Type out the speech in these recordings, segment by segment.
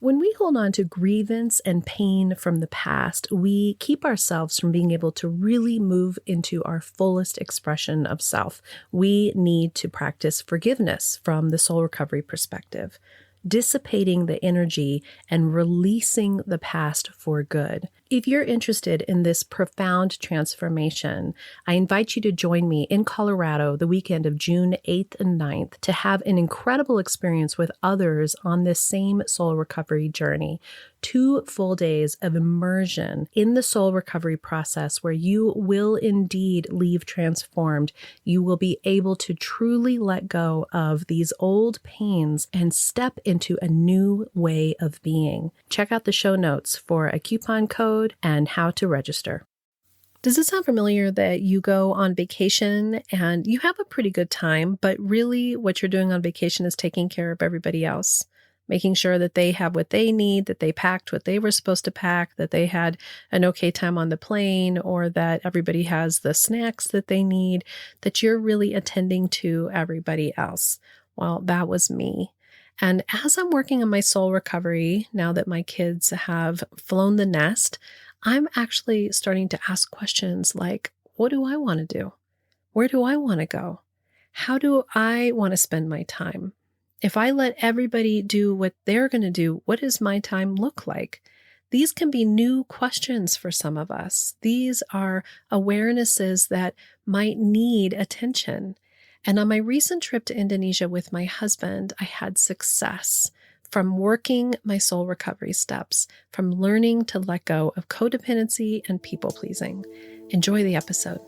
When we hold on to grievance and pain from the past, we keep ourselves from being able to really move into our fullest expression of self. We need to practice forgiveness from the soul recovery perspective, dissipating the energy and releasing the past for good. If you're interested in this profound transformation, I invite you to join me in Colorado the weekend of June 8th and 9th to have an incredible experience with others on this same soul recovery journey. 2 full days of immersion in the soul recovery process where you will indeed leave transformed. You will be able to truly let go of these old pains and step into a new way of being. Check out the show notes for a coupon code and how to register. Does it sound familiar that you go on vacation and you have a pretty good time, but really what you're doing on vacation is taking care of everybody else? Making sure that they have what they need, that they packed what they were supposed to pack, that they had an okay time on the plane, or that everybody has the snacks that they need, that you're really attending to everybody else. Well, that was me. And as I'm working on my soul recovery, now that my kids have flown the nest, I'm actually starting to ask questions like, what do I want to do? Where do I want to go? How do I want to spend my time? If I let everybody do what they're going to do, what does my time look like? These can be new questions for some of us. These are awarenesses that might need attention. And on my recent trip to Indonesia with my husband, I had success from working my soul recovery steps, from learning to let go of codependency and people-pleasing. Enjoy the episode.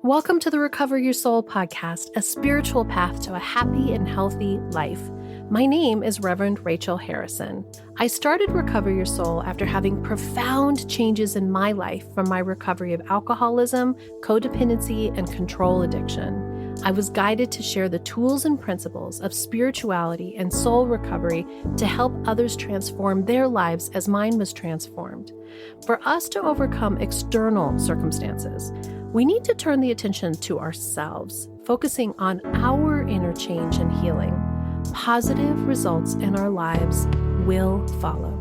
Welcome to the Recover Your Soul podcast, a spiritual path to a happy and healthy life. My name is Reverend Rachel Harrison. I started Recover Your Soul after having profound changes in my life from my recovery of alcoholism, codependency, and control addiction. I was guided to share the tools and principles of spirituality and soul recovery to help others transform their lives as mine was transformed. For us to overcome external circumstances, we need to turn the attention to ourselves, focusing on our inner change and healing. Positive results in our lives will follow.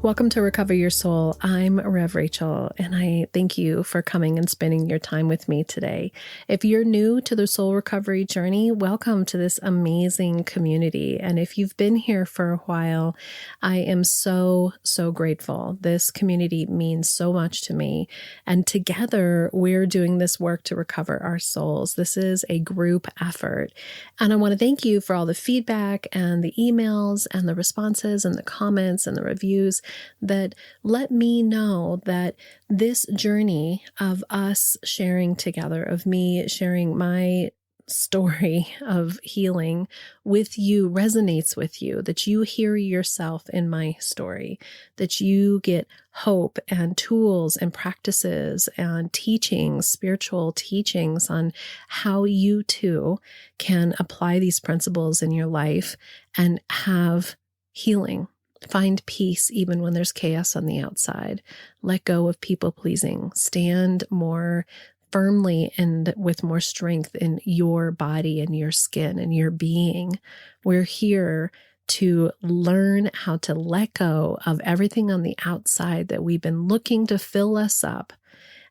Welcome to Recover Your Soul. I'm Rev Rachel, and I thank you for coming and spending your time with me today. If you're new to the soul recovery journey, welcome to this amazing community. And if you've been here for a while, I am so grateful. This community means so much to me. And together, we're doing this work to recover our souls. This is a group effort. And I want to thank you for all the feedback and the emails and the responses and the comments and the reviews that let me know that this journey of us sharing together, of me sharing my story of healing with you resonates with you, that you hear yourself in my story, that you get hope and tools and practices and teachings, spiritual teachings on how you too can apply these principles in your life and have healing. Find peace even when there's chaos on the outside. Let go of people-pleasing. Stand more firmly and with more strength in your body and your skin and your being. We're here to learn how to let go of everything on the outside that we've been looking to fill us up,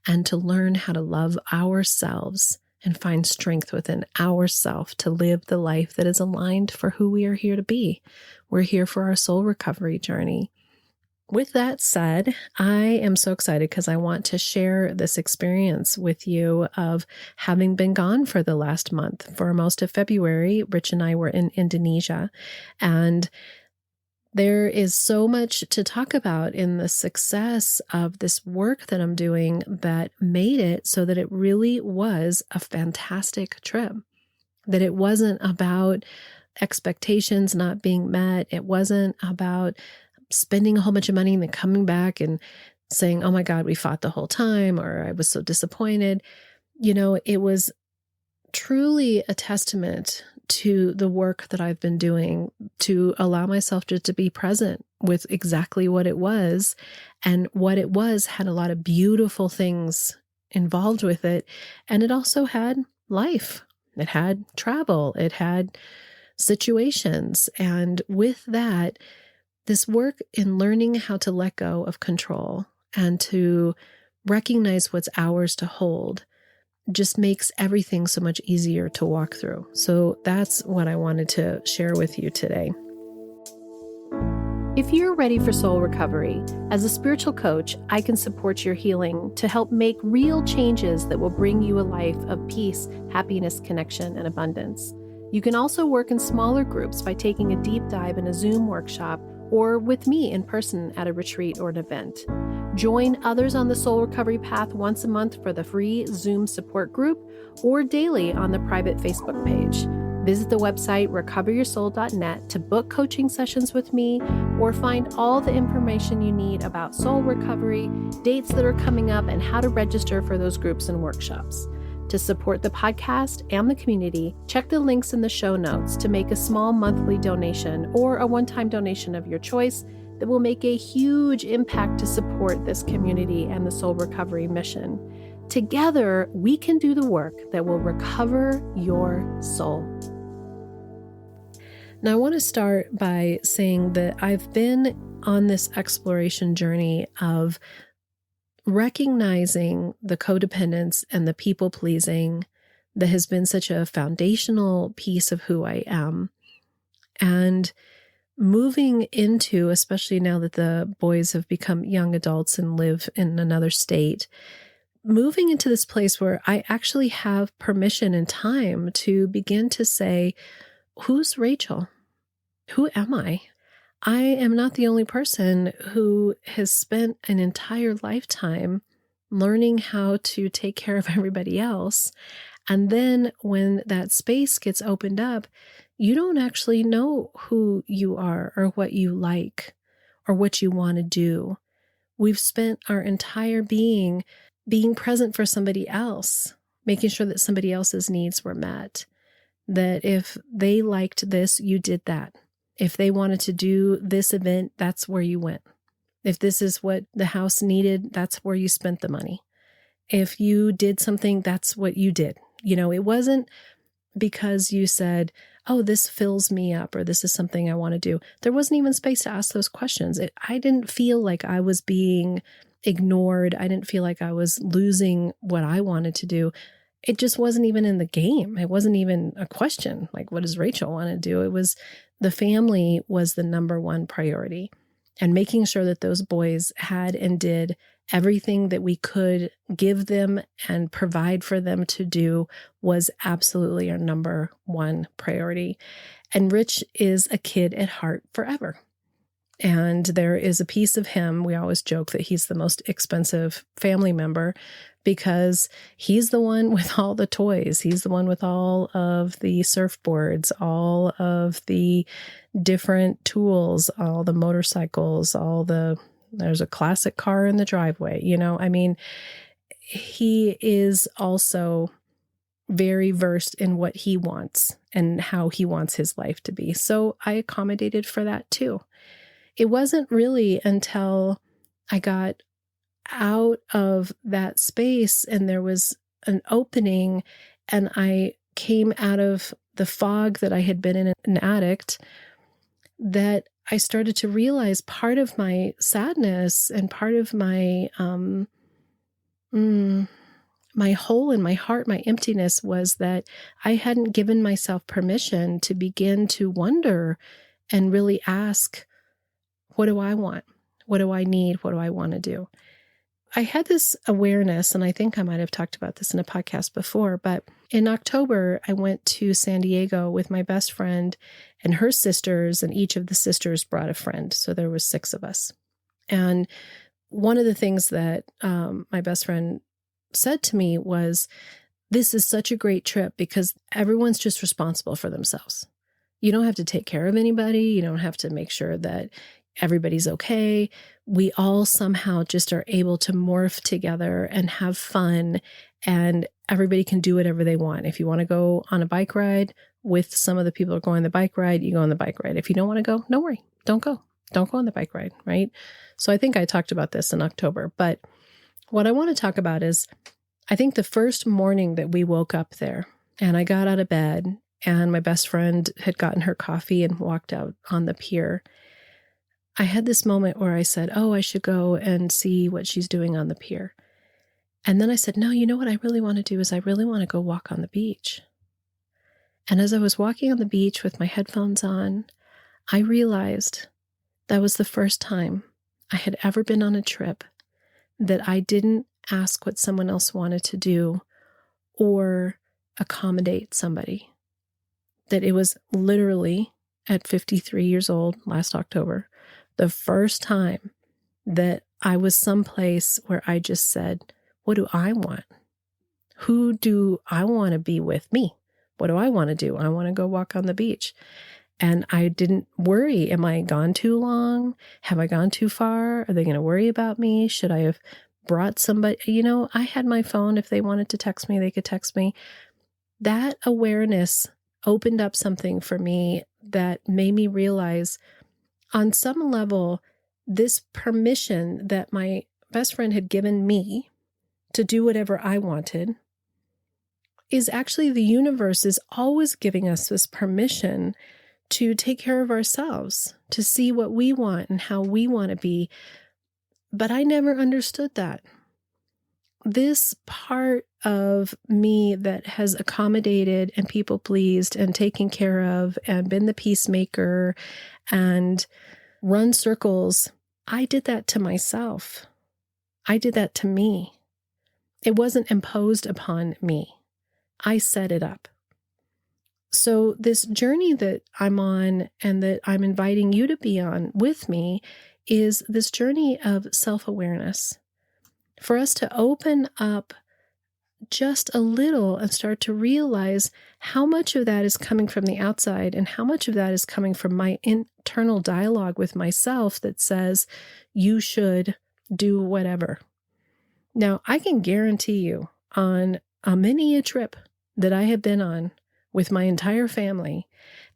and to learn how to love ourselves and find strength within ourselves to live the life that is aligned for who we are here to be. We're here for our soul recovery journey. With that said, I am so excited because I want to share this experience with you of having been gone for the last month. For most of February, Rich and I were in Indonesia, and there is so much to talk about in the success of this work that I'm doing that made it so that it really was a fantastic trip. That it wasn't about expectations not being met. It wasn't about spending a whole bunch of money and then coming back and saying, oh my God, we fought the whole time, or I was so disappointed. You know, it was truly a testament to the work that I've been doing to allow myself just to be present with exactly what it was. And what it was had a lot of beautiful things involved with it. And it also had life. It had travel. It had situations. And with that, this work in learning how to let go of control and to recognize what's ours to hold just makes everything so much easier to walk through. So that's what I wanted to share with you today. If you're ready for soul recovery, as a spiritual coach, I can support your healing to help make real changes that will bring you a life of peace, happiness, connection, and abundance. You can also work in smaller groups by taking a deep dive in a Zoom workshop or with me in person at a retreat or an event. Join others on the soul recovery path once a month for the free Zoom support group or daily on the private Facebook page. Visit the website recoveryoursoul.net to book coaching sessions with me or find all the information you need about soul recovery, dates that are coming up, and how to register for those groups and workshops. To support the podcast and the community, check the links in the show notes to make a small monthly donation or a one-time donation of your choice that will make a huge impact to support this community and the soul recovery mission. Together, we can do the work that will recover your soul. Now, I want to start by saying that I've been on this exploration journey of recognizing the codependence and the people-pleasing that has been such a foundational piece of who I am. And moving into, especially now that the boys have become young adults and live in another state, moving into this place where I actually have permission and time to begin to say, who's Rachel? Who am I? I am not the only person who has spent an entire lifetime learning how to take care of everybody else. And then when that space gets opened up, you don't actually know who you are or what you like or what you want to do. We've spent our entire being present for somebody else, making sure that somebody else's needs were met. That if they liked this, you did that. If they wanted to do this event, that's where you went. If this is what the house needed, that's where you spent the money. If you did something, that's what you did. It wasn't because you said, oh, this fills me up, or this is something I want to do. There wasn't even space to ask those questions. I didn't feel like I was being ignored. I didn't feel like I was losing what I wanted to do. It just wasn't even in the game. It wasn't even a question. Like, what does Rachel want to do? It was the family was the number one priority, and making sure that those boys had and did everything that we could give them and provide for them to do was absolutely our number one priority. And Rich is a kid at heart forever. And there is a piece of him, we always joke that he's the most expensive family member because he's the one with all the toys. He's the one with all of the surfboards, all of the different tools, all the motorcycles, there's a classic car in the driveway. He is also very versed in what he wants and how he wants his life to be. So I accommodated for that too. It wasn't really until I got out of that space and there was an opening and I came out of the fog that I had been in, an addict, that I started to realize part of my sadness and part of my my hole in my heart, my emptiness, was that I hadn't given myself permission to begin to wonder and really ask, what do I want? What do I need? What do I want to do? I had this awareness, and I think I might have talked about this in a podcast before, but in October, I went to San Diego with my best friend and her sisters, and each of the sisters brought a friend. So there was 6 of us. And one of the things that my best friend said to me was, this is such a great trip because everyone's just responsible for themselves. You don't have to take care of anybody. You don't have to make sure that everybody's okay. We all somehow just are able to morph together and have fun, and everybody can do whatever they want. If you want to go on a bike ride with some of the people who are going on the bike ride, you go on the bike ride. If you don't want to go, don't worry. Don't go. Don't go on the bike ride, right? So I think I talked about this in October, but what I want to talk about is, I think the first morning that we woke up there and I got out of bed and my best friend had gotten her coffee and walked out on the pier, I had this moment where I said, oh, I should go and see what she's doing on the pier. And then I said, no, you know what I really want to do is I really want to go walk on the beach. And as I was walking on the beach with my headphones on, I realized that was the first time I had ever been on a trip that I didn't ask what someone else wanted to do or accommodate somebody. That it was literally at 53 years old last October, the first time that I was someplace where I just said, what do I want? Who do I want to be with me? What do I want to do? I want to go walk on the beach. And I didn't worry. Am I gone too long? Have I gone too far? Are they going to worry about me? Should I have brought somebody? I had my phone. If they wanted to text me, they could text me. That awareness opened up something for me that made me realize on some level, this permission that my best friend had given me to do whatever I wanted is actually the universe is always giving us this permission to take care of ourselves, to see what we want and how we want to be. But I never understood that. This part of me that has accommodated and people pleased and taken care of and been the peacemaker and run circles, I did that to myself. I did that to me. It wasn't imposed upon me. I set it up. So this journey that I'm on and that I'm inviting you to be on with me is this journey of self-awareness. For us to open up just a little and start to realize how much of that is coming from the outside and how much of that is coming from my internal dialogue with myself that says, you should do whatever. Now, I can guarantee you on many a trip that I have been on with my entire family,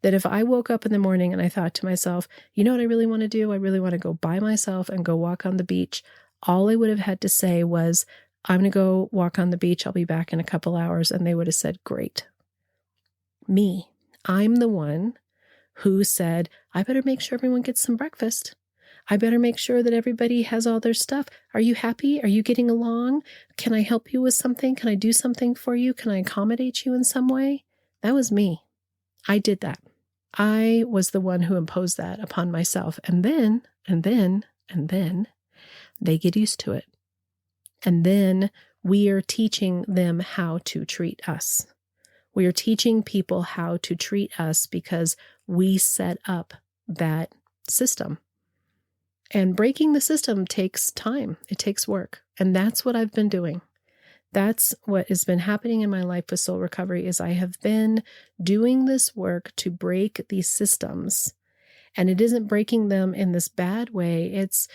that if I woke up in the morning and I thought to myself, you know what I really want to do? I really want to go by myself and go walk on the beach. All I would have had to say was, I'm going to go walk on the beach. I'll be back in a couple hours. And they would have said, great. Me, I'm the one who said, I better make sure everyone gets some breakfast. I better make sure that everybody has all their stuff. Are you happy? Are you getting along? Can I help you with something? Can I do something for you? Can I accommodate you in some way? That was me. I did that. I was the one who imposed that upon myself. And then they get used to it. And then we are teaching them how to treat us. We are teaching people how to treat us because we set up that system. And breaking the system takes time. It takes work. And that's what I've been doing. That's what has been happening in my life with soul recovery is I have been doing this work to break these systems. And it isn't breaking them in this bad way. It's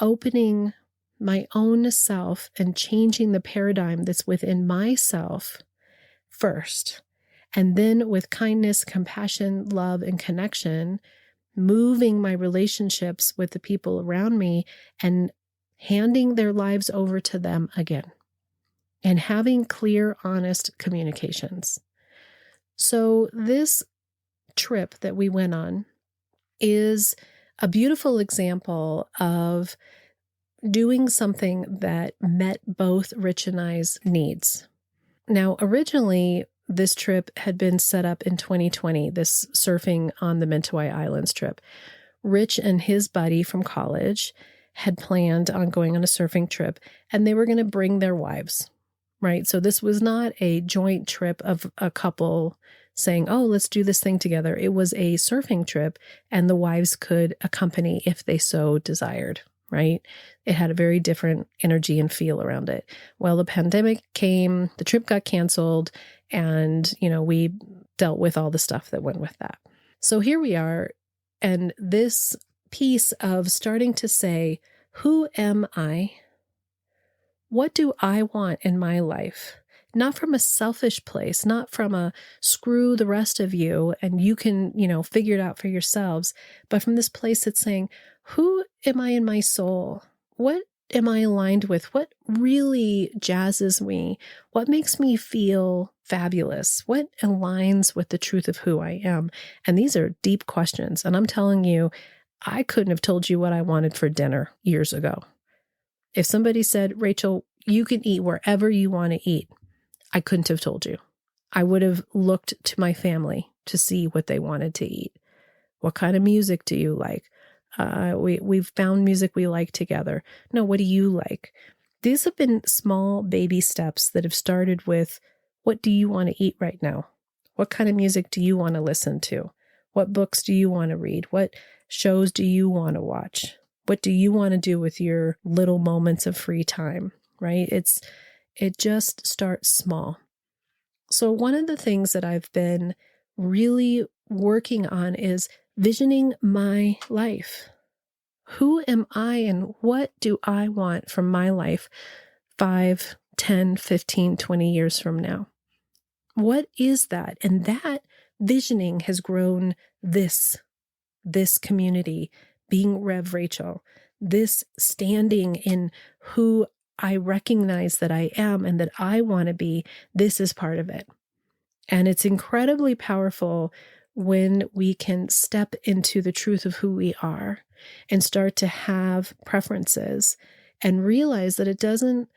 opening my own self and changing the paradigm that's within myself first. And then with kindness, compassion, love, and connection, moving my relationships with the people around me and handing their lives over to them again. And having clear, honest communications. So this trip that we went on is a beautiful example of doing something that met both Rich and I's needs. Now, originally, this trip had been set up in 2020, this surfing on the Mentawai Islands trip. Rich and his buddy from college had planned on going on a surfing trip, and they were going to bring their wives. Right? So this was not a joint trip of a couple saying, oh, let's do this thing together. It was a surfing trip and the wives could accompany if they so desired, right? It had a very different energy and feel around it. Well, the pandemic came, the trip got canceled, and, we dealt with all the stuff that went with that. So here we are. And this piece of starting to say, who am I? What do I want in my life? Not from a selfish place, not from a screw the rest of you and you can, figure it out for yourselves, but from this place that's saying, who am I in my soul? What am I aligned with? What really jazzes me? What makes me feel fabulous? What aligns with the truth of who I am? And these are deep questions. And I'm telling you, I couldn't have told you what I wanted for dinner years ago. If somebody said, Rachel, you can eat wherever you want to eat, I couldn't have told you. I would have looked to my family to see what they wanted to eat. What kind of music do you like? We've found music we like together. No, what do you like? These have been small baby steps that have started with, what do you want to eat right now? What kind of music do you want to listen to? What books do you want to read? What shows do you want to watch? What do you want to do with your little moments of free time, right? It just starts small. So one of the things that I've been really working on is visioning my life. Who am I and what do I want from my life 5, 10, 15, 20 years from now? What is that? And that visioning has grown this community, being Rev Rachel, this standing in who I recognize that I am and that I want to be. This is part of it. And it's incredibly powerful when we can step into the truth of who we are and start to have preferences and realize that it doesn't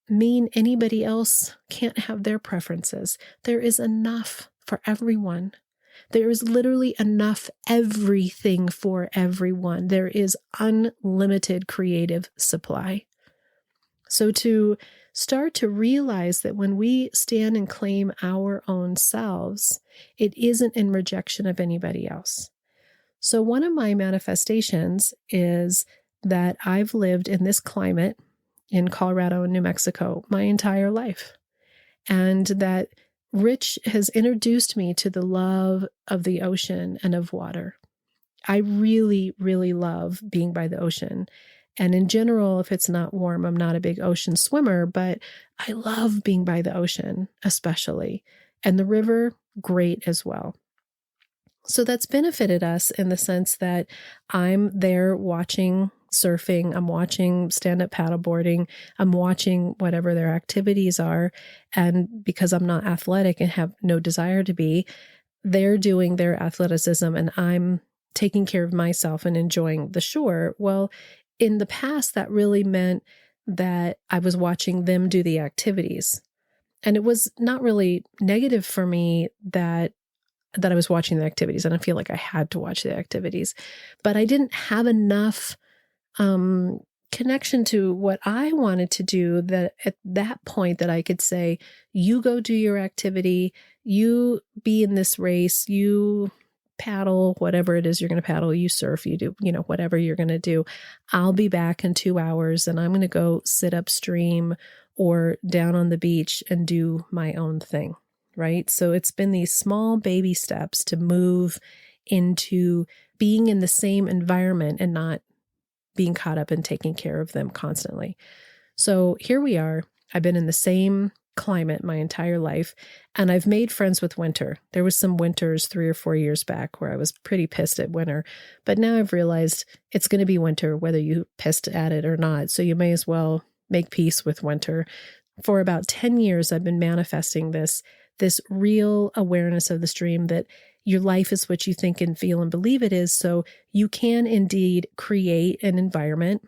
mean anybody else can't have their preferences. There is enough for everyone. There is literally enough everything for everyone. There is unlimited creative supply. So to start to realize that when we stand and claim our own selves, it isn't in rejection of anybody else. So one of my manifestations is that I've lived in this climate in Colorado and New Mexico my entire life, and that Rich has introduced me to the love of the ocean and of water. I really, really love being by the ocean. And in general, if it's not warm, I'm not a big ocean swimmer, but I love being by the ocean, especially. And the river, great as well. So that's benefited us in the sense that I'm there watching surfing, I'm watching stand-up paddleboarding, I'm watching whatever their activities are. And because I'm not athletic and have no desire to be, they're doing their athleticism and I'm taking care of myself and enjoying the shore. Well, in the past, that really meant that I was watching them do the activities. And it was not really negative for me that I was watching the activities. And I feel like I had to watch the activities. But I didn't have enough connection to what I wanted to do that at that point that I could say, you go do your activity, you be in this race, you paddle, whatever it is you're going to paddle, you surf, you do, whatever you're going to do. I'll be back in 2 hours and I'm going to go sit upstream or down on the beach and do my own thing, right? So it's been these small baby steps to move into being in the same environment and not being caught up in taking care of them constantly. So here we are. I've been in the same climate my entire life, and I've made friends with winter. There was some winters 3 or 4 years back where I was pretty pissed at winter, but now I've realized it's going to be winter whether you pissed at it or not. So you may as well make peace with winter. For about 10 years, I've been manifesting this real awareness of the stream that your life is what you think and feel and believe it is. So you can indeed create an environment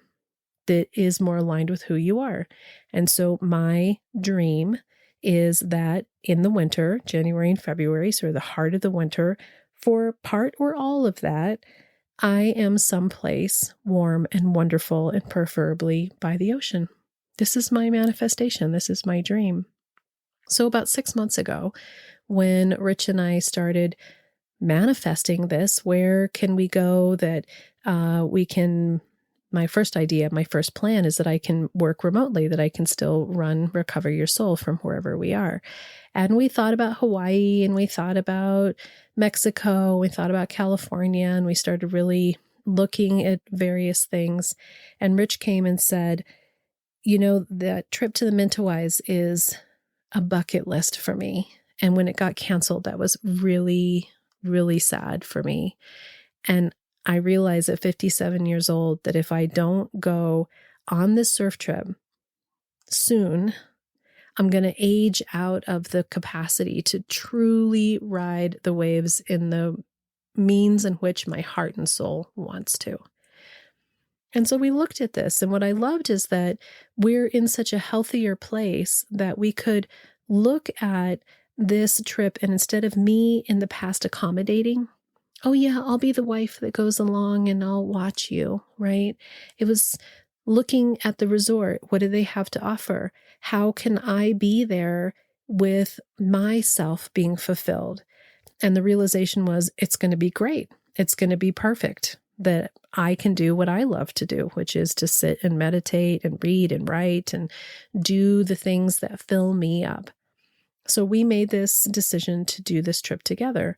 that is more aligned with who you are. And so my dream is that in the winter, January and February, sort of the heart of the winter, for part or all of that, I am someplace warm and wonderful and preferably by the ocean. This is my manifestation. This is my dream. So about 6 months ago, when Rich and I started manifesting this, where can we go that we can, my first idea, my first plan is that I can work remotely, that I can still run Recover Your Soul from wherever we are. And we thought about Hawaii and we thought about Mexico, we thought about California, and we started really looking at various things. And Rich came and said, the trip to the Mentawais is a bucket list for me. And when it got canceled, that was really, really sad for me. And I realized at 57 years old that if I don't go, on this surf trip, soon, I'm going to age out of the capacity to truly ride the waves in the means in which my heart and soul wants to. And so we looked at this, and what I loved is that we're in such a healthier place that we could look at this trip, and instead of me in the past accommodating, oh yeah, I'll be the wife that goes along and I'll watch you, right? It was looking at the resort. What do they have to offer? How can I be there with myself being fulfilled? And the realization was, it's going to be great. It's going to be perfect, that I can do what I love to do, which is to sit and meditate and read and write and do the things that fill me up. So we made this decision to do this trip together.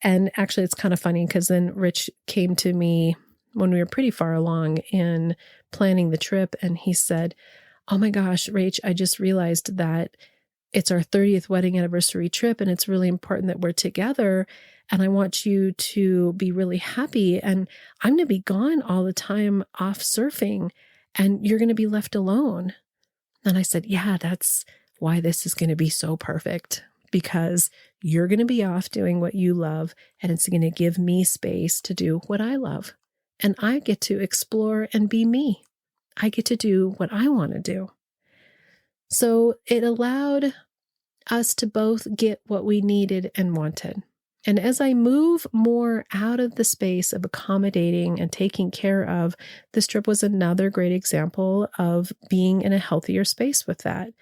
And actually, it's kind of funny because then Rich came to me when we were pretty far along in planning the trip, and he said, oh my gosh, Rach, I just realized that it's our 30th wedding anniversary trip, and it's really important that we're together. And I want you to be really happy. And I'm going to be gone all the time off surfing, and you're going to be left alone. And I said, yeah, that's why this is going to be so perfect, because you're going to be off doing what you love, and it's going to give me space to do what I love. And I get to explore and be me. I get to do what I want to do. So it allowed us to both get what we needed and wanted. And as I move more out of the space of accommodating and taking care of, this trip was another great example of being in a healthier space with that.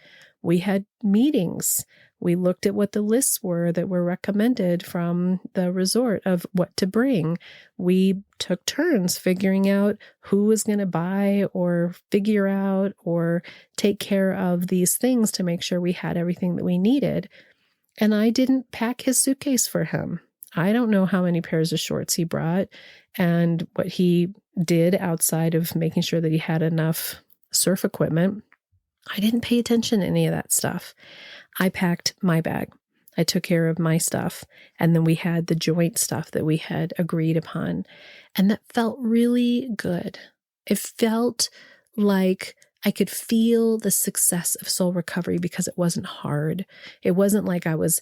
We had meetings. We looked at what the lists were that were recommended from the resort of what to bring. We took turns figuring out who was going to buy or figure out or take care of these things to make sure we had everything that we needed. And I didn't pack his suitcase for him. I don't know how many pairs of shorts he brought and what he did outside of making sure that he had enough surf equipment. I didn't pay attention to any of that stuff. I packed my bag. I took care of my stuff. And then we had the joint stuff that we had agreed upon. And that felt really good. It felt like I could feel the success of soul recovery because it wasn't hard. It wasn't like I was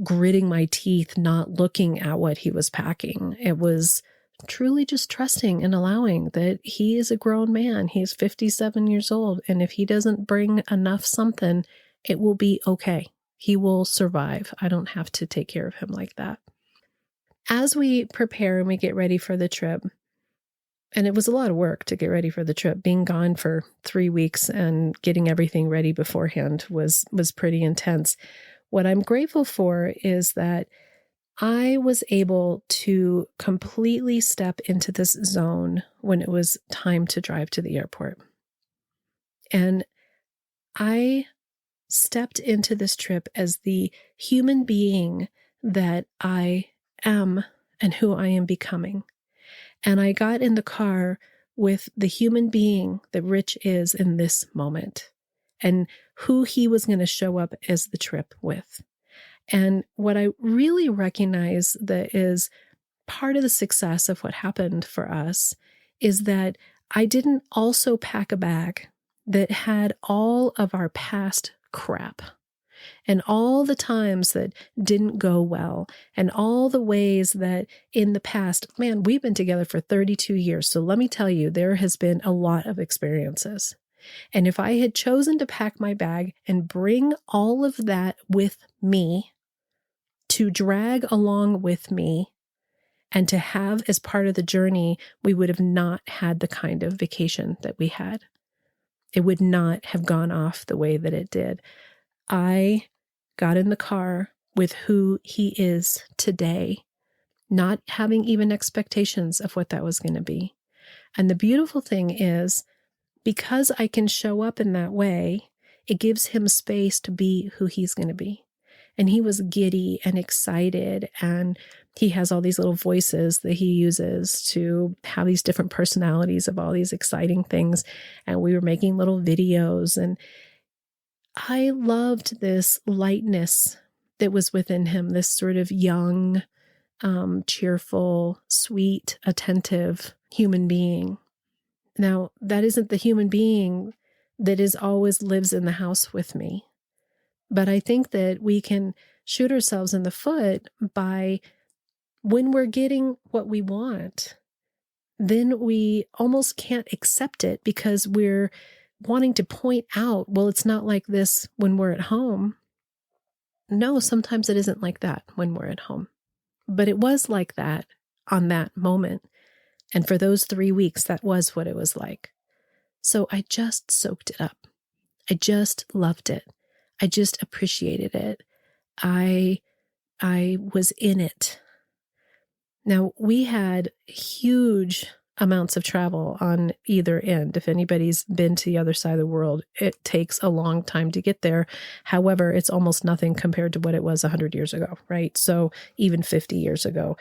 gritting my teeth, not looking at what he was packing. It was truly just trusting and allowing that he is a grown man. He's 57 years old. And if he doesn't bring enough something, it will be okay. He will survive. I don't have to take care of him like that. As we prepare and we get ready for the trip, and it was a lot of work to get ready for the trip. Being gone for 3 weeks and getting everything ready beforehand was pretty intense. What I'm grateful for is that I was able to completely step into this zone when it was time to drive to the airport. And I stepped into this trip as the human being that I am and who I am becoming. And I got in the car with the human being that Rich is in this moment and who he was going to show up as the trip with. And what I really recognize that is part of the success of what happened for us is that I didn't also pack a bag that had all of our past crap and all the times that didn't go well and all the ways that in the past, man, we've been together for 32 years. So let me tell you, there has been a lot of experiences. And if I had chosen to pack my bag and bring all of that with me, to drag along with me and to have as part of the journey, we would have not had the kind of vacation that we had. It would not have gone off the way that it did. I got in the car with who he is today, not having even expectations of what that was going to be. And the beautiful thing is, because I can show up in that way, it gives him space to be who he's going to be. And he was giddy and excited, and he has all these little voices that he uses to have these different personalities of all these exciting things. And we were making little videos, and I loved this lightness that was within him, this sort of young, cheerful, sweet, attentive human being. Now, that isn't the human being that is always lives in the house with me. But I think that we can shoot ourselves in the foot by, when we're getting what we want, then we almost can't accept it because we're wanting to point out, well, it's not like this when we're at home. No, sometimes it isn't like that when we're at home. But it was like that on that moment. And for those 3 weeks, that was what it was like. So I just soaked it up. I just loved it. I just appreciated it. I was in it. Now, we had huge amounts of travel on either end. If anybody's been to the other side of the world, it takes a long time to get there. However, it's almost nothing compared to what it was 100 years ago, right? So even 50 years ago,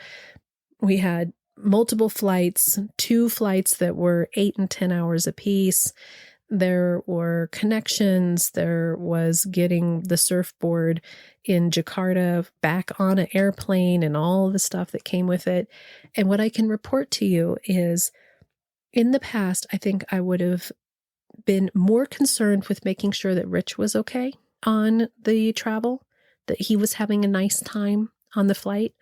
we had multiple flights, 2 flights that were 8 and 10 hours apiece. There were connections. There was getting the surfboard in Jakarta back on an airplane and all the stuff that came with it. And what I can report to you is, in the past, I think I would have been more concerned with making sure that Rich was okay on the travel, that he was having a nice time on the flight,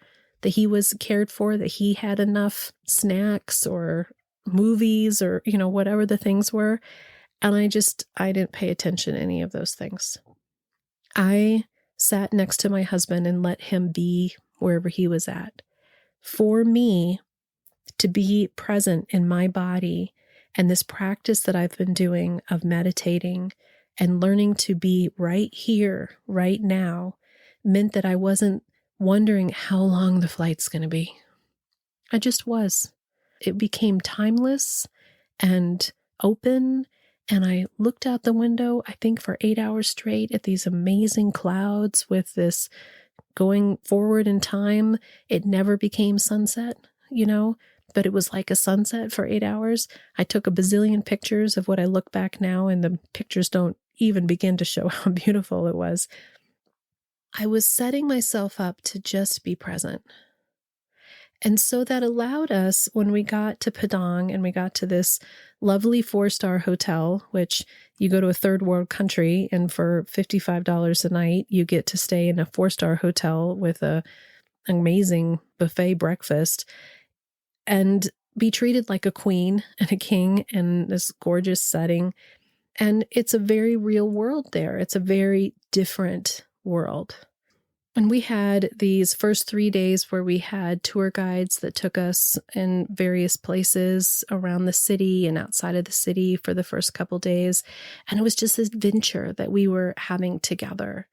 that he was cared for, that he had enough snacks or movies or, whatever the things were. And I didn't pay attention to any of those things. I sat next to my husband and let him be wherever he was at. For me to be present in my body, and this practice that I've been doing of meditating and learning to be right here, right now, meant that I wasn't wondering how long the flight's going to be. I just was. It became timeless and open. And I looked out the window, I think for 8 hours straight, at these amazing clouds with this going forward in time. It never became sunset, but it was like a sunset for 8 hours. I took a bazillion pictures of what I look back now, and the pictures don't even begin to show how beautiful it was. I was setting myself up to just be present. And so that allowed us, when we got to Padang and we got to this lovely 4-star hotel, which you go to a third world country and for $55 a night, you get to stay in a 4-star hotel with an amazing buffet breakfast and be treated like a queen and a king in this gorgeous setting. And it's a very real world there. It's a very different world. And we had these first 3 days where we had tour guides that took us in various places around the city and outside of the city for the first couple days. And it was just this adventure that we were having together.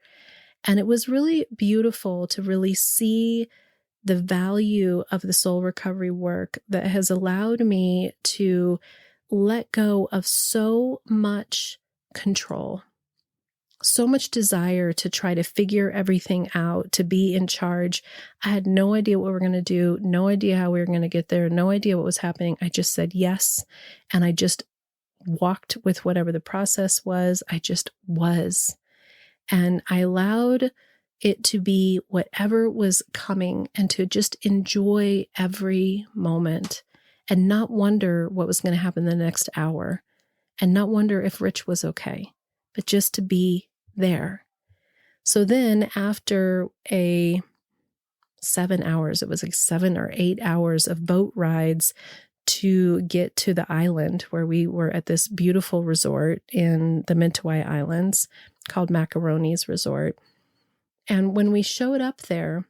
And it was really beautiful to really see the value of the soul recovery work that has allowed me to let go of so much control, so much desire to try to figure everything out, to be in charge. I had no idea what we were going to do, no idea how we were going to get there, no idea what was happening. I just said yes, and I just walked with whatever the process was. I just was. And I allowed it to be whatever was coming and to just enjoy every moment and not wonder what was going to happen the next hour and not wonder if Rich was okay, but just to be there. So then after a 7 hours, it was like 7 or 8 hours of boat rides to get to the island where we were at this beautiful resort in the Mentawai Islands called Macaroni's Resort. And when we showed up there,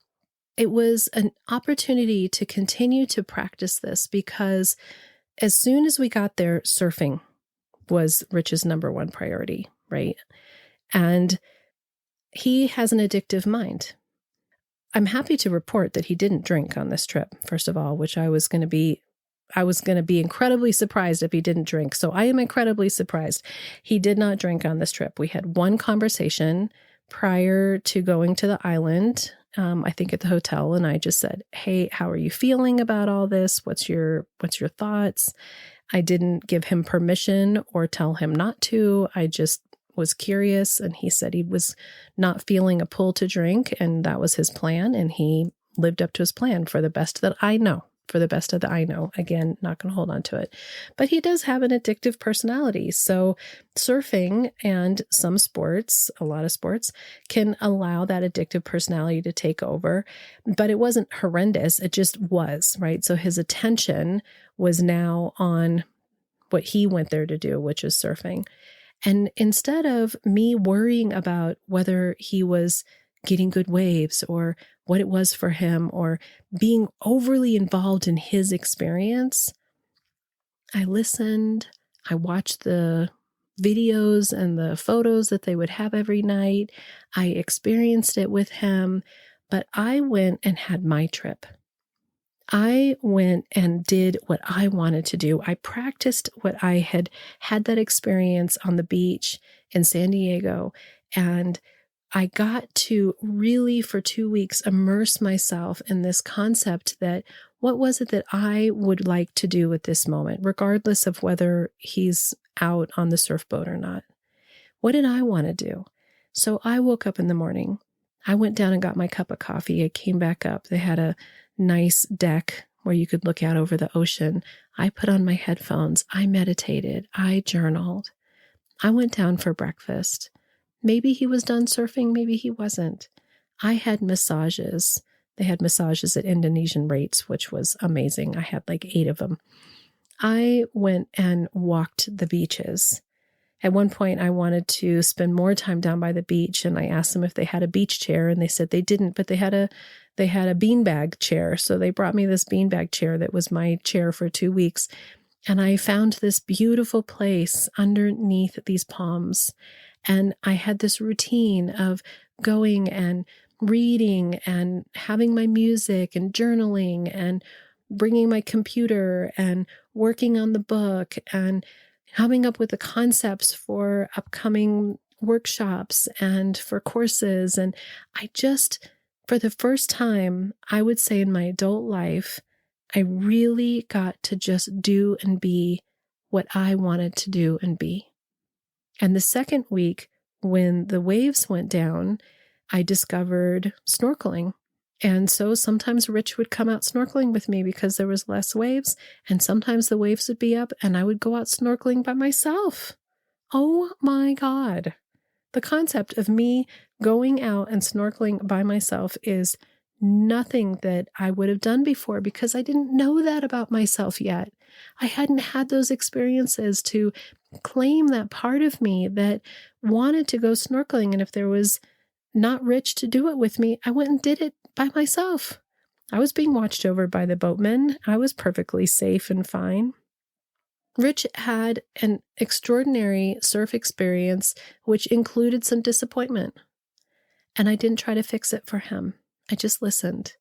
it was an opportunity to continue to practice this, because as soon as we got there, surfing was Rich's number one priority, right? And he has an addictive mind. I'm happy to report that he didn't drink on this trip, first of all, which I was going to be incredibly surprised if he didn't drink. So I am incredibly surprised. He did not drink on this trip. We had one conversation prior to going to the island, I think at the hotel, and I just said, "Hey, how are you feeling about all this? What's your thoughts?" I didn't give him permission or tell him not to. I just was curious, and he said he was not feeling a pull to drink, and that was his plan, and he lived up to his plan for the best that I know. for the best of the I know. Again, not going to hold on to it. But he does have an addictive personality. So surfing and some sports, a lot of sports, can allow that addictive personality to take over. But it wasn't horrendous. It just was, right? So his attention was now on what he went there to do, which is surfing. And instead of me worrying about whether he was getting good waves or what it was for him or being overly involved in his experience, I listened, I watched the videos and the photos that they would have every night. I experienced it with him, but I went and had my trip. I went and did what I wanted to do. I practiced what I had that experience on the beach in San Diego, and I got to really, for 2 weeks, immerse myself in this concept that what was it that I would like to do at this moment, regardless of whether he's out on the surfboat or not. What did I want to do? So I woke up in the morning. I went down and got my cup of coffee. I came back up. They had a nice deck where you could look out over the ocean. I put on my headphones. I meditated. I journaled. I went down for breakfast. Maybe he was done surfing, maybe he wasn't. I had massages. They had massages at Indonesian rates, which was amazing. I had like 8 of them. I went and walked the beaches. At one point, I wanted to spend more time down by the beach, and I asked them if they had a beach chair, and they said they didn't, but they had a beanbag chair. So they brought me this beanbag chair that was my chair for 2 weeks. And I found this beautiful place underneath these palms. And I had this routine of going and reading and having my music and journaling and bringing my computer and working on the book and coming up with the concepts for upcoming workshops and for courses. And I just, for the first time, I would say in my adult life, I really got to just do and be what I wanted to do and be. And the second week, when the waves went down, I discovered snorkeling. And so sometimes Rich would come out snorkeling with me because there was less waves. And sometimes the waves would be up and I would go out snorkeling by myself. Oh my God. The concept of me going out and snorkeling by myself is nothing that I would have done before because I didn't know that about myself yet. I hadn't had those experiences to claim that part of me that wanted to go snorkeling. And if there was not Rich to do it with me, I went and did it by myself. I was being watched over by the boatmen. I was perfectly safe and fine. Rich had an extraordinary surf experience, which included some disappointment. And I didn't try to fix it for him. I just listened.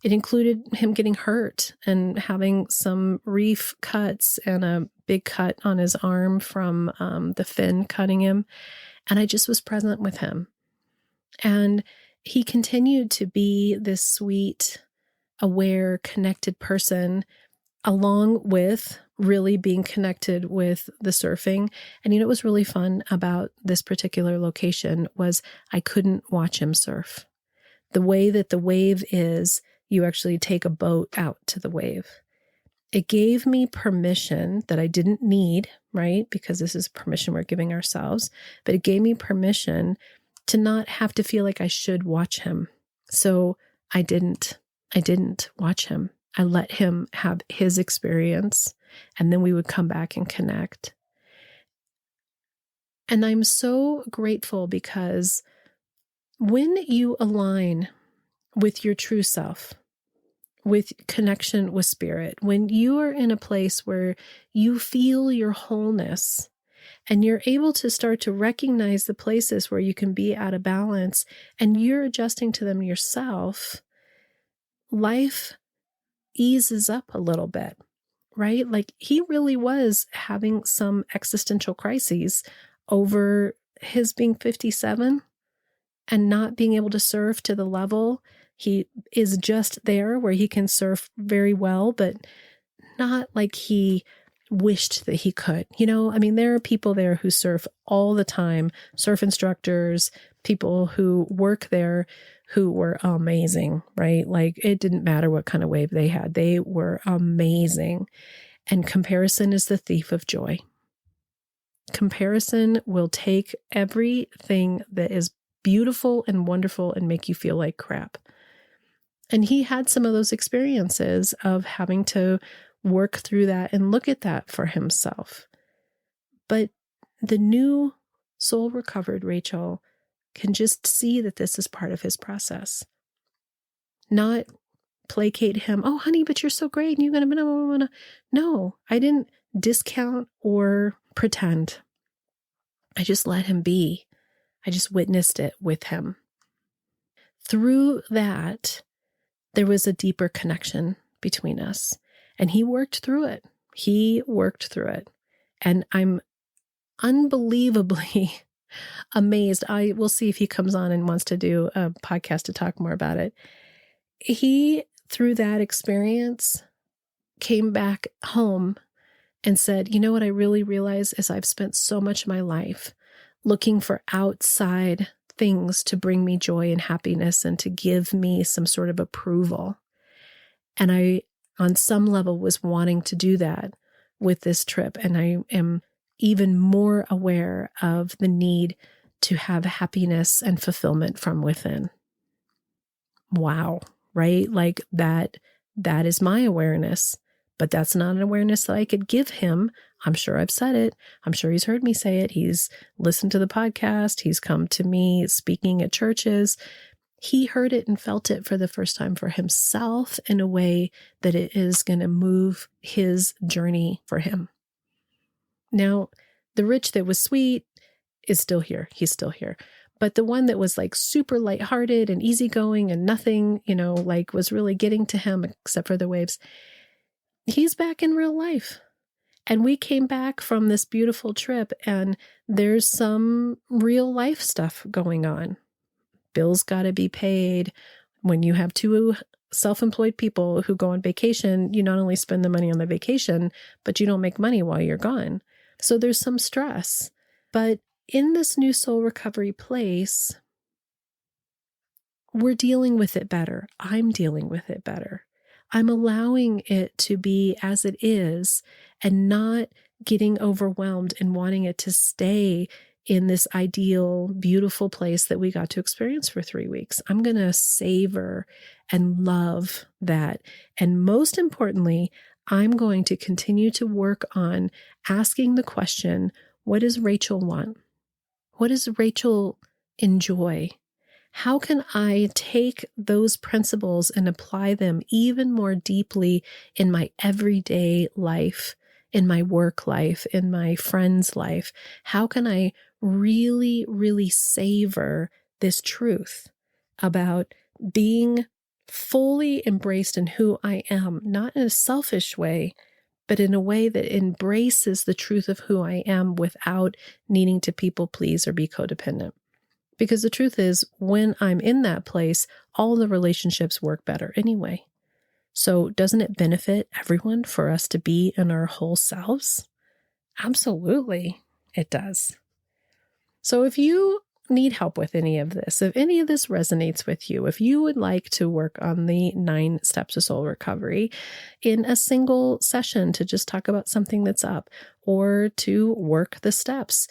It included him getting hurt and having some reef cuts and a big cut on his arm from the fin cutting him. And I just was present with him. And he continued to be this sweet, aware, connected person, along with really being connected with the surfing. And what was really fun about this particular location was I couldn't watch him surf. The way that the wave is, you actually take a boat out to the wave. It gave me permission that I didn't need, right? Because this is permission we're giving ourselves. But it gave me permission to not have to feel like I should watch him. So I didn't watch him. I let him have his experience, and then we would come back and connect. And I'm so grateful because when you align with your true self, with connection with spirit, when you are in a place where you feel your wholeness and you're able to start to recognize the places where you can be out of balance and you're adjusting to them yourself, life eases up a little bit, right? Like he really was having some existential crises over his being 57 and not being able to surf to the level. He is just there where he can surf very well, but not like he wished that he could. There are people there who surf all the time, surf instructors, people who work there who were amazing, right? Like it didn't matter what kind of wave they had. They were amazing. And comparison is the thief of joy. Comparison will take everything that is beautiful and wonderful and make you feel like crap. And he had some of those experiences of having to work through that and look at that for himself. But the new soul recovered Rachel can just see that this is part of his process. Not placate him. Oh, honey, but you're so great. And you're going to. No, I didn't discount or pretend. I just let him be. I just witnessed it with him. Through that, there was a deeper connection between us. And he worked through it. And I'm unbelievably amazed. I will see if he comes on and wants to do a podcast to talk more about it. He, through that experience, came back home and said, you know what I really realize is I've spent so much of my life looking for outside things to bring me joy and happiness and to give me some sort of approval. And I, on some level, was wanting to do that with this trip. And I am even more aware of the need to have happiness and fulfillment from within. Wow, right? Like that is my awareness, but that's not an awareness that I could give him. I'm sure I've said it. I'm sure he's heard me say it. He's listened to the podcast. He's come to me speaking at churches. He heard it and felt it for the first time for himself in a way that it is going to move his journey for him. Now, the Rich that was sweet is still here. He's still here. But the one that was like super lighthearted and easygoing and nothing, like was really getting to him except for the waves, he's back in real life. And we came back from this beautiful trip and there's some real life stuff going on. Bills got to be paid. When you have two self-employed people who go on vacation, you not only spend the money on the vacation, but you don't make money while you're gone. So there's some stress. But in this new soul recovery place, we're dealing with it better. I'm dealing with it better. I'm allowing it to be as it is and not getting overwhelmed and wanting it to stay in this ideal, beautiful place that we got to experience for 3 weeks. I'm going to savor and love that. And most importantly, I'm going to continue to work on asking the question, what does Rachel want? What does Rachel enjoy? How can I take those principles and apply them even more deeply in my everyday life, in my work life, in my friend's life? How can I really, really savor this truth about being fully embraced in who I am, not in a selfish way, but in a way that embraces the truth of who I am without needing to people please or be codependent. Because the truth is, when I'm in that place, all the relationships work better anyway. So doesn't it benefit everyone for us to be in our whole selves? Absolutely, it does. So if you need help with any of this, if any of this resonates with you, if you would like to work on the 9 steps of soul recovery in a single session to just talk about something that's up or to work the steps,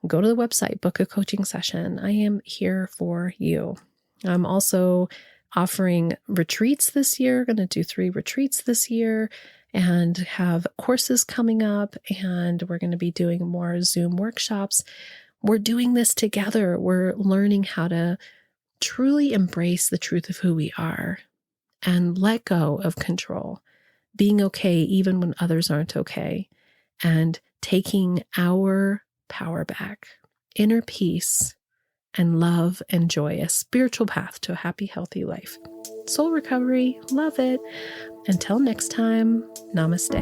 go to the website, book a coaching session. I am here for you. I'm also offering retreats this year. Going to do 3 retreats this year and have courses coming up, and we're going to be doing more Zoom workshops. We're doing this together. We're learning how to truly embrace the truth of who we are and let go of control, being okay even when others aren't okay, and taking our power back, inner peace and love and joy, a spiritual path to a happy, healthy life. Soul recovery, love it. Until next time, namaste.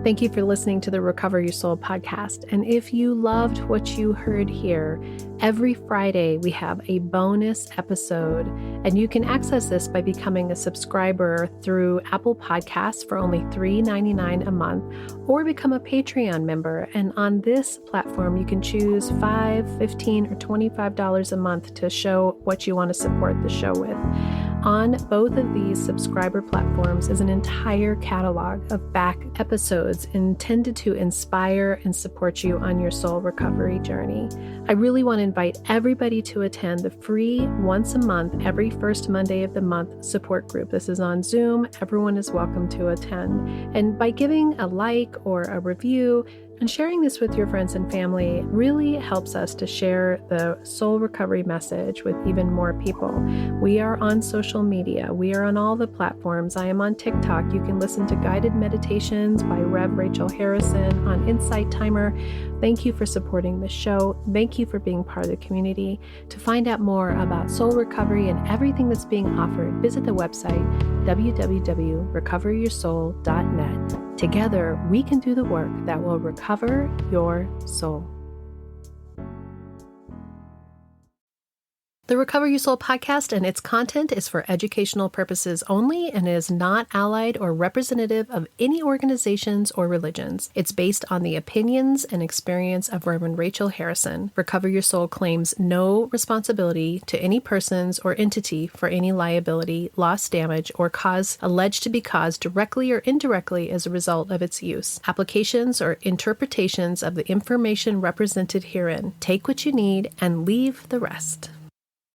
Thank you for listening to the Recover Your Soul podcast. And if you loved what you heard here, every Friday we have a bonus episode, and you can access this by becoming a subscriber through Apple Podcasts for only $3.99 a month, or become a Patreon member. And on this platform, you can choose $5, $15, or $25 a month to show what you want to support the show with. On both of these subscriber platforms is an entire catalog of back episodes intended to inspire and support you on your soul recovery journey. I really want to invite everybody to attend the free once a month, every first Monday of the month support group. This is on Zoom. Everyone is welcome to attend. And by giving a like or a review, and sharing this with your friends and family really helps us to share the soul recovery message with even more people. We are on social media. We are on all the platforms. I am on TikTok. You can listen to guided meditations by Rev Rachel Harrison on Insight Timer. Thank you for supporting the show. Thank you for being part of the community. To find out more about soul recovery and everything that's being offered, visit the website www.recoveryoursoul.net. Together, we can do the work that will recover your soul. The Recover Your Soul podcast and its content is for educational purposes only and is not allied or representative of any organizations or religions. It's based on the opinions and experience of Reverend Rachel Harrison. Recover Your Soul claims no responsibility to any persons or entity for any liability, loss, damage, or cause alleged to be caused directly or indirectly as a result of its use. Applications or interpretations of the information represented herein. Take what you need and leave the rest.